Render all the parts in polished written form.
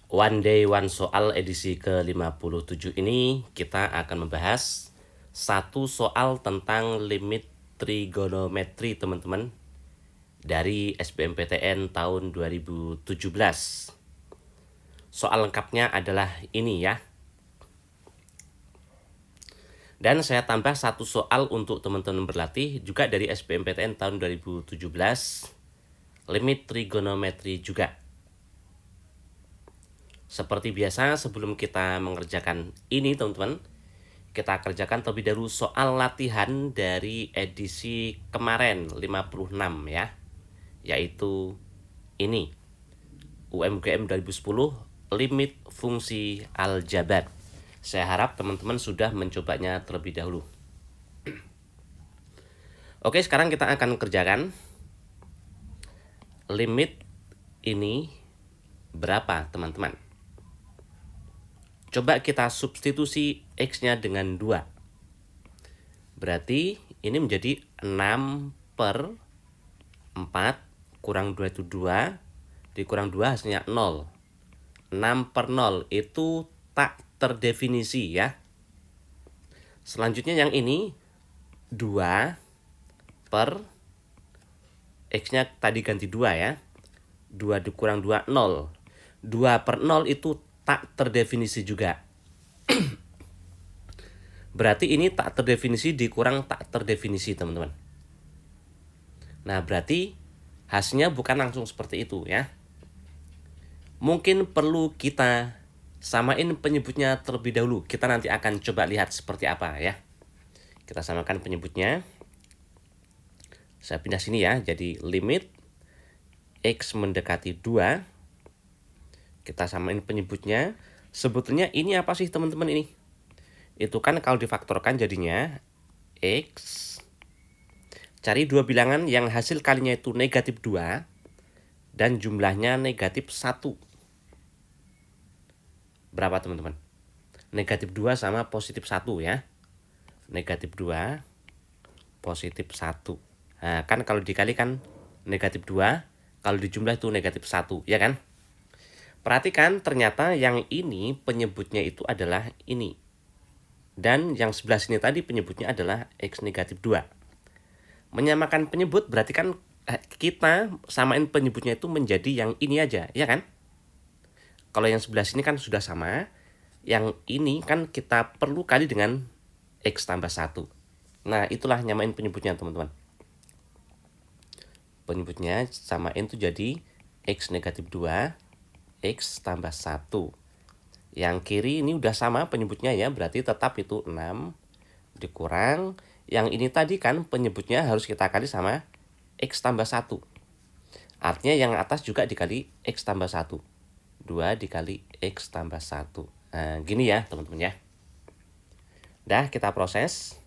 One Day One Soal edisi ke-57 ini kita akan membahas satu soal tentang limit trigonometri teman-teman dari SBMPTN tahun 2017. Soal lengkapnya adalah ini ya. Dan saya tambah satu soal untuk teman-teman berlatih juga dari SBMPTN tahun 2017, limit trigonometri juga. Seperti biasa, sebelum kita mengerjakan ini teman-teman, kita kerjakan terlebih dahulu soal latihan dari edisi kemarin 56 ya, yaitu ini UMGM 2010 limit fungsi aljabar. Saya harap teman-teman sudah mencobanya terlebih dahulu. Oke, sekarang kita akan kerjakan limit ini berapa teman-teman. Coba kita substitusi X-nya dengan 2. Berarti ini menjadi 6 per 4 kurang 2 itu 2. Dikurang 2 hasilnya 0. 6 per 0 itu tak terdefinisi ya. Selanjutnya yang ini 2 per X-nya tadi ganti 2 ya. 2 dikurang 2, 0. 2 per 0 itu tak terdefinisi juga. Berarti ini tak terdefinisi dikurang tak terdefinisi teman-teman. Nah berarti hasilnya bukan langsung seperti itu ya. Mungkin perlu kita samain penyebutnya terlebih dahulu. Kita nanti akan coba lihat seperti apa ya. Kita samakan penyebutnya. Saya pindah sini ya. Jadi limit X mendekati 2. Kita samain penyebutnya. Sebetulnya ini apa sih teman-teman ini? Itu kan kalau difaktorkan jadinya X. Cari dua bilangan yang hasil kalinya itu negatif 2. Dan jumlahnya negatif 1. Berapa teman-teman? Negatif 2 sama positif 1 ya. Negatif 2, positif 1. Nah kan kalau dikalikan negatif 2. Kalau dijumlah itu negatif 1 ya kan? Perhatikan ternyata yang ini penyebutnya itu adalah ini. Dan yang sebelah sini tadi penyebutnya adalah X negatif 2. Menyamakan penyebut berarti kan kita samain penyebutnya itu menjadi yang ini aja, ya kan? Kalau yang sebelah sini kan sudah sama. Yang ini kan kita perlu kali dengan X tambah 1. Nah itulah nyamain penyebutnya teman-teman. Penyebutnya samain itu jadi X negatif 2. X tambah 1. Yang kiri ini udah sama penyebutnya ya, berarti tetap itu 6 dikurang. Yang ini tadi kan penyebutnya harus kita kali sama X tambah 1. Artinya yang atas juga dikali X tambah 1. 2 dikali X tambah 1. Nah gini ya teman-teman ya. Dah kita proses.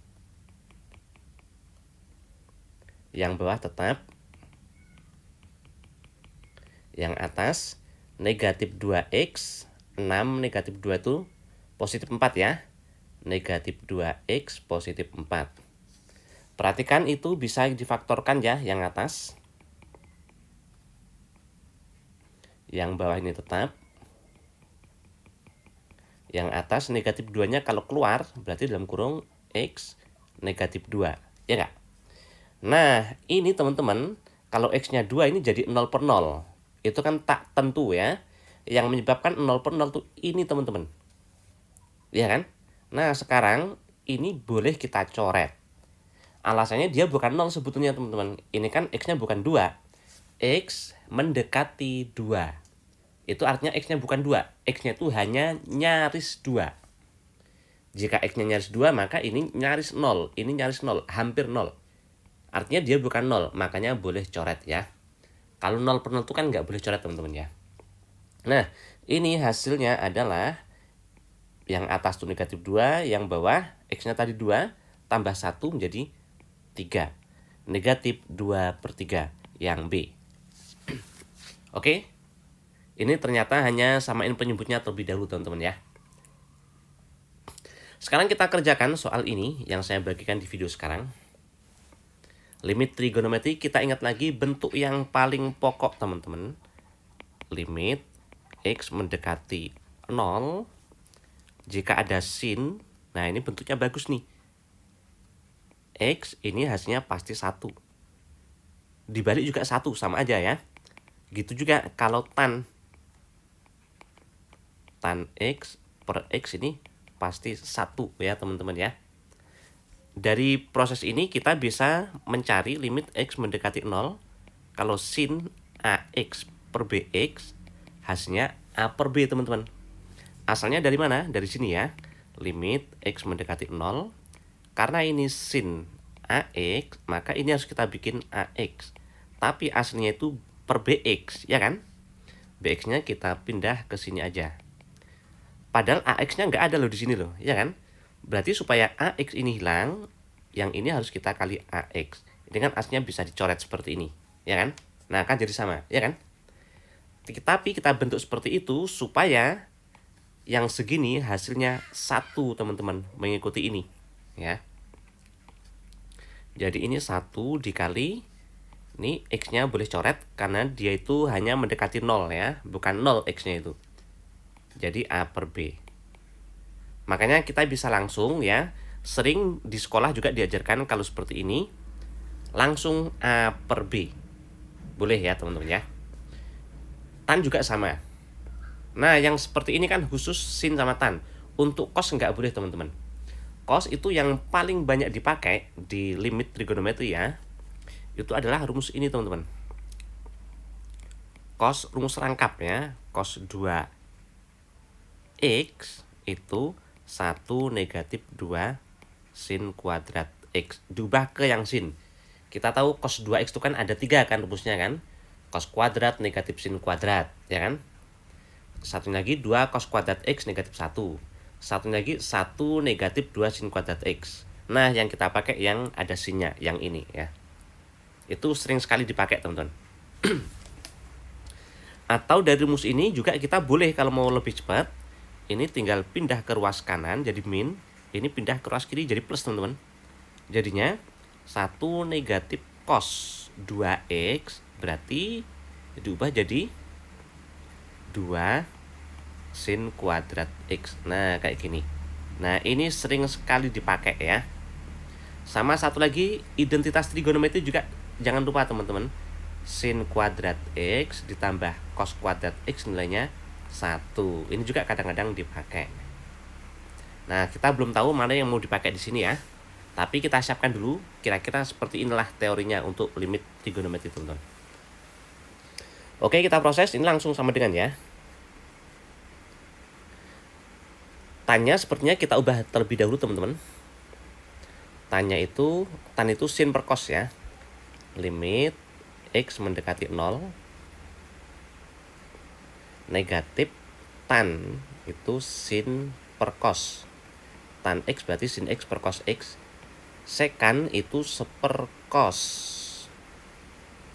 Yang bawah tetap. Yang atas negatif 2X, 6 negatif 2 itu positif 4 ya. Negatif 2X positif 4. Perhatikan itu bisa difaktorkan ya yang atas. Yang bawah ini tetap. Yang atas negatif 2-nya kalau keluar berarti dalam kurung X negatif 2. Ya nggak? Nah ini teman-teman kalau X-nya 2 ini jadi 0 per 0. Itu kan tak tentu ya. Yang menyebabkan 0 per 0 tuh ini teman-teman. Ya kan? Nah sekarang ini boleh kita coret. Alasannya dia bukan 0 sebetulnya teman-teman. Ini kan X-nya bukan 2. X mendekati 2. Itu artinya X-nya bukan 2. X-nya itu hanya nyaris 2. Jika X-nya nyaris 2 maka ini nyaris 0. Ini nyaris 0. Hampir 0. Artinya dia bukan 0. Makanya boleh coret ya. Kalau 0 per 0 itu kan nggak boleh coret teman-teman ya. Nah ini hasilnya adalah yang atas itu negatif 2. Yang bawah X-nya tadi 2. Tambah 1 menjadi 3. Negatif 2 per 3. Yang B. Oke. Ini ternyata hanya samain penyebutnya terlebih dahulu teman-teman ya. Sekarang kita kerjakan soal ini yang saya bagikan di video sekarang. Limit trigonometri kita ingat lagi bentuk yang paling pokok teman-teman. Limit X mendekati 0, jika ada sin, nah ini bentuknya bagus nih. X ini hasilnya pasti 1. Dibalik juga 1, sama aja ya. Gitu juga kalau tan X per X ini pasti 1 ya teman-teman ya. Dari proses ini kita bisa mencari limit X mendekati 0. Kalau sin AX per BX, hasilnya A per B teman-teman. Asalnya dari mana? Dari sini ya. Limit X mendekati 0. Karena ini sin AX, maka ini harus kita bikin AX. Tapi aslinya itu per BX, ya kan? BX-nya kita pindah ke sini aja. Padahal AX-nya nggak ada loh di sini loh, ya kan? Berarti supaya AX ini hilang, yang ini harus kita kali AX. Ini kan aslinya bisa dicoret seperti ini, ya kan? Nah, kan jadi sama, ya kan? Tapi kita bentuk seperti itu supaya yang segini hasilnya 1, teman-teman, mengikuti ini, ya. Jadi ini 1 dikali, ini X-nya boleh coret karena dia itu hanya mendekati 0 ya, bukan 0 X-nya itu. Jadi A per B. Makanya kita bisa langsung ya, sering di sekolah juga diajarkan kalau seperti ini, langsung A per B. Boleh ya teman-teman ya. Tan juga sama. Nah yang seperti ini kan khusus sin sama tan. Untuk cos nggak boleh teman-teman. Cos itu yang paling banyak dipakai di limit trigonometri ya. Itu adalah rumus ini teman-teman. Cos rumus rangkap ya. Cos 2x itu 1 negatif 2 sin kuadrat x. Diubah ke yang sin. Kita tahu cos 2x itu kan ada 3 kan rumusnya kan. Cos kuadrat negatif sin kuadrat, ya kan. Satu lagi 2 cos kuadrat x negatif 1. Satu lagi 1 negatif 2 sin kuadrat x. Nah yang kita pakai yang ada sinnya, yang ini ya. Itu sering sekali dipakai teman-teman. Atau dari rumus ini juga kita boleh kalau mau lebih cepat, ini tinggal pindah ke ruas kanan jadi min, ini pindah ke ruas kiri jadi plus teman-teman. Jadinya 1 negatif cos 2x berarti diubah jadi 2 sin kuadrat x. Nah kayak gini. Nah ini sering sekali dipakai ya. Sama satu lagi identitas trigonometri juga jangan lupa teman-teman. Sin kuadrat x ditambah cos kuadrat x nilainya 1. Ini juga kadang-kadang dipakai. Nah kita belum tahu mana yang mau dipakai di sini ya. Tapi kita siapkan dulu kira-kira seperti inilah teorinya untuk limit trigonometri teman-teman. Oke kita proses ini langsung sama dengan ya. Tannya sepertinya kita ubah terlebih dahulu teman-teman. Tan itu sin per cos ya. Limit x mendekati 0 negatif tan itu sin per cos. Tan x berarti sin x per cos x. Sekan itu seper cos.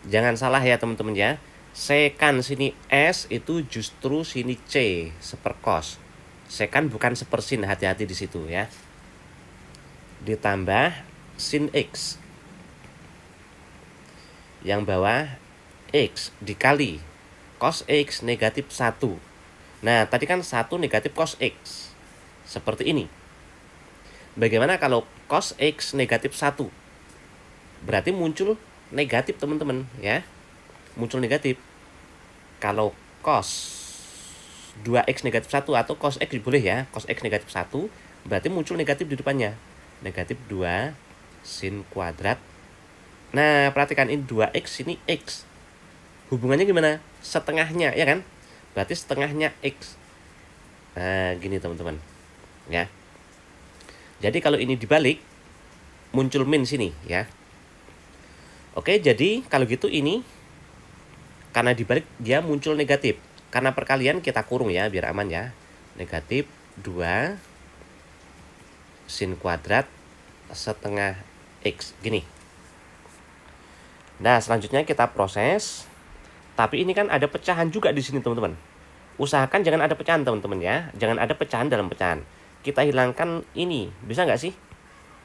Jangan salah ya teman-teman ya. Sekan sini S itu justru sini C seper cos. Sekan bukan seper sin, hati-hati di situ ya. Ditambah sin X. Yang bawah X dikali cos X negatif 1. Nah tadi kan 1 negatif cos X. Seperti ini. Bagaimana kalau cos X negatif 1? Berarti muncul negatif teman-teman ya. Muncul negatif. Kalau cos 2x negatif 1 atau cos x boleh ya. Cos x negatif 1 berarti muncul negatif di depannya. Negatif 2 sin kuadrat. Nah perhatikan ini 2x ini x. Hubungannya gimana? Setengahnya ya kan. Berarti setengahnya x. Nah gini teman-teman ya. Jadi kalau ini dibalik muncul min sini ya. Oke jadi kalau gitu ini karena dibalik dia muncul negatif. Karena perkalian kita kurung ya biar aman ya. Negatif 2 sin kuadrat setengah x gini. Nah selanjutnya kita proses. Tapi ini kan ada pecahan juga di sini teman-teman. Usahakan jangan ada pecahan teman-teman ya. Jangan ada pecahan dalam pecahan. Kita hilangkan ini. Bisa nggak sih?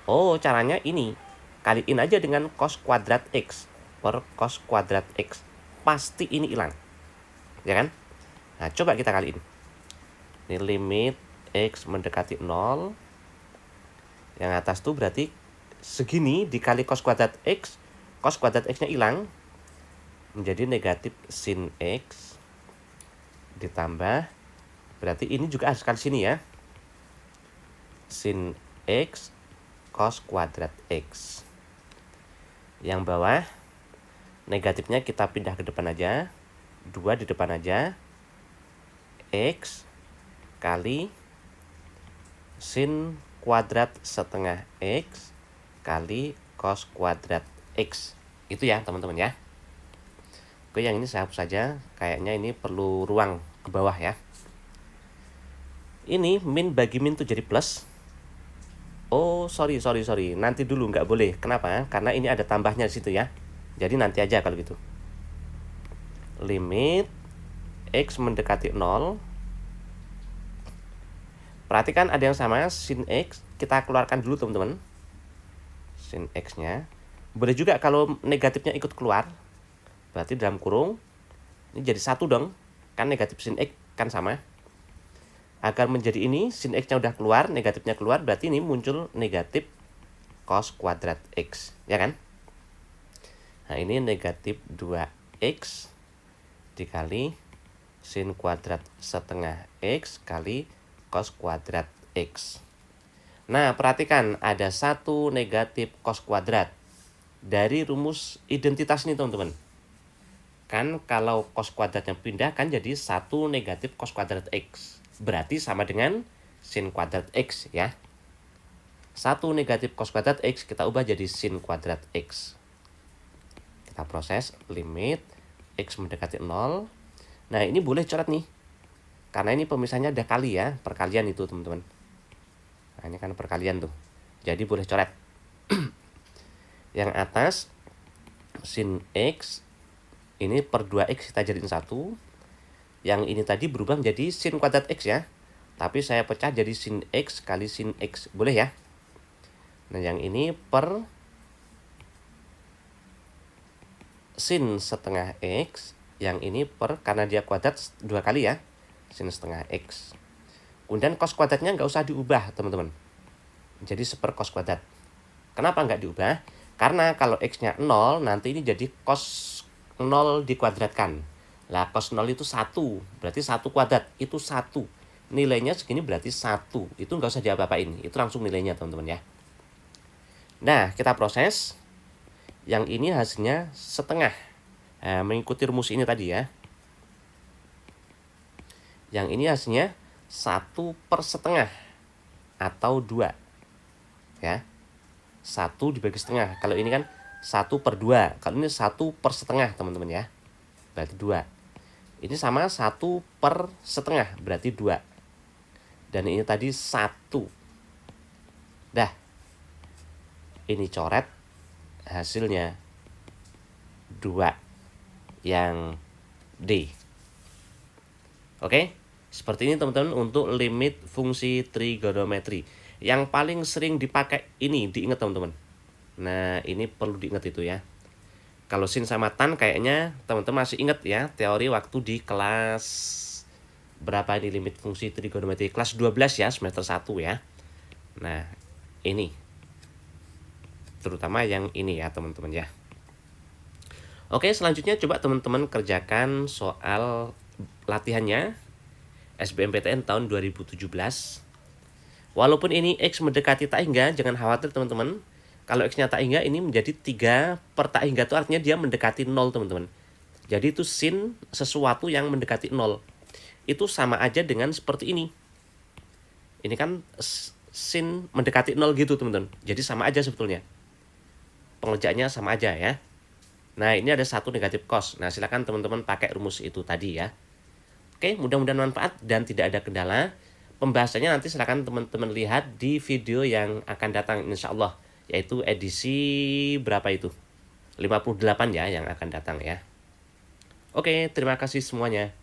Oh caranya ini. Kaliin aja dengan cos kuadrat x per cos kuadrat x. Pasti ini hilang. Ya kan? Nah, coba kita kaliin. Ini limit X mendekati 0. Yang atas tuh berarti segini dikali cos kuadrat X. Cos kuadrat X-nya hilang. Menjadi negatif sin X. Ditambah. Berarti ini juga harus kali sini ya. Sin X cos kuadrat X. Yang bawah. Negatifnya kita pindah ke depan aja. 2 di depan aja. X kali sin kuadrat setengah X kali cos kuadrat X. Itu ya teman-teman ya. Oke, yang ini saya hapus saja. Kayaknya ini perlu ruang ke bawah ya. Ini min bagi min itu jadi plus. Oh, sorry. Nanti dulu nggak boleh. Kenapa? Karena ini ada tambahnya di situ ya. Jadi nanti aja kalau gitu. Limit X mendekati 0. Perhatikan ada yang sama, sin X. Kita keluarkan dulu teman-teman. Sin X-nya. Boleh juga kalau negatifnya ikut keluar. Berarti dalam kurung. Ini jadi 1 dong. Kan negatif sin X kan sama. Agar menjadi ini, sin X-nya udah keluar, negatifnya keluar. Berarti ini muncul negatif cos kuadrat X. Ya kan? Nah ini negatif 2X dikali sin kuadrat setengah X kali cos kuadrat X. Nah, perhatikan ada 1 negatif cos kuadrat. Dari rumus identitas ini teman-teman. Kan kalau cos kuadratnya pindah kan jadi 1 negatif cos kuadrat X. Berarti sama dengan sin kuadrat X ya. 1 negatif cos kuadrat X kita ubah jadi sin kuadrat X. Kita proses limit X mendekati 0. Nah ini boleh coret nih. Karena ini pemisahnya ada kali ya. Perkalian itu teman-teman. Nah ini kan perkalian tuh. Jadi boleh coret. Yang atas sin X. Ini per 2X kita jadiin 1. Yang ini tadi berubah menjadi sin kuadrat X ya. Tapi saya pecah jadi sin X kali sin X. Boleh ya. Nah yang ini per sin setengah X. Yang ini per, karena dia kuadrat 2 kali ya. Sin setengah X. Kemudian cos kuadratnya nggak usah diubah teman-teman. Jadi seper cos kuadrat. Kenapa nggak diubah? Karena kalau X-nya 0 nanti ini jadi cos 0 dikuadratkan. Lah cos 0 itu 1. Berarti 1 kuadrat. Itu 1. Nilainya segini berarti 1. Itu nggak usah diapa-apain. Itu langsung nilainya teman-teman ya. Nah kita proses. Yang ini hasilnya setengah. Nah, mengikuti rumus ini tadi ya. Yang ini hasilnya 1 per setengah. Atau 2. Ya. 1 dibagi setengah. Kalau ini kan 1 per 2. Kalau ini 1 per setengah teman-teman ya. Berarti 2. Ini sama 1 per setengah. Berarti 2. Dan ini tadi 1. Dah. Ini coret. Hasilnya 2. Yang D. Oke. Seperti ini teman-teman untuk limit fungsi trigonometri. Yang paling sering dipakai ini diingat teman-teman. Nah ini perlu diingat itu ya. Kalau sin sama tan kayaknya teman-teman masih ingat ya. Teori waktu di kelas berapa ini limit fungsi trigonometri. Kelas 12 ya, semester 1 ya. Nah ini. Terutama yang ini ya teman-teman ya. Oke, selanjutnya coba teman-teman kerjakan soal latihannya SBMPTN tahun 2017. Walaupun ini X mendekati tak hingga, jangan khawatir teman-teman. Kalau X-nya tak hingga ini menjadi 3 per tak hingga itu artinya dia mendekati 0 teman-teman. Jadi itu sin sesuatu yang mendekati 0. Itu sama aja dengan seperti ini. Ini kan sin mendekati 0 gitu teman-teman. Jadi sama aja sebetulnya. Pengerjaannya sama aja ya. Nah ini ada 1 negatif cos. Nah silakan teman-teman pakai rumus itu tadi ya. Oke, mudah-mudahan manfaat dan tidak ada kendala. Pembahasannya nanti silakan teman-teman lihat di video yang akan datang insya Allah. Yaitu edisi berapa itu? 58 ya yang akan datang ya. Oke, terima kasih semuanya.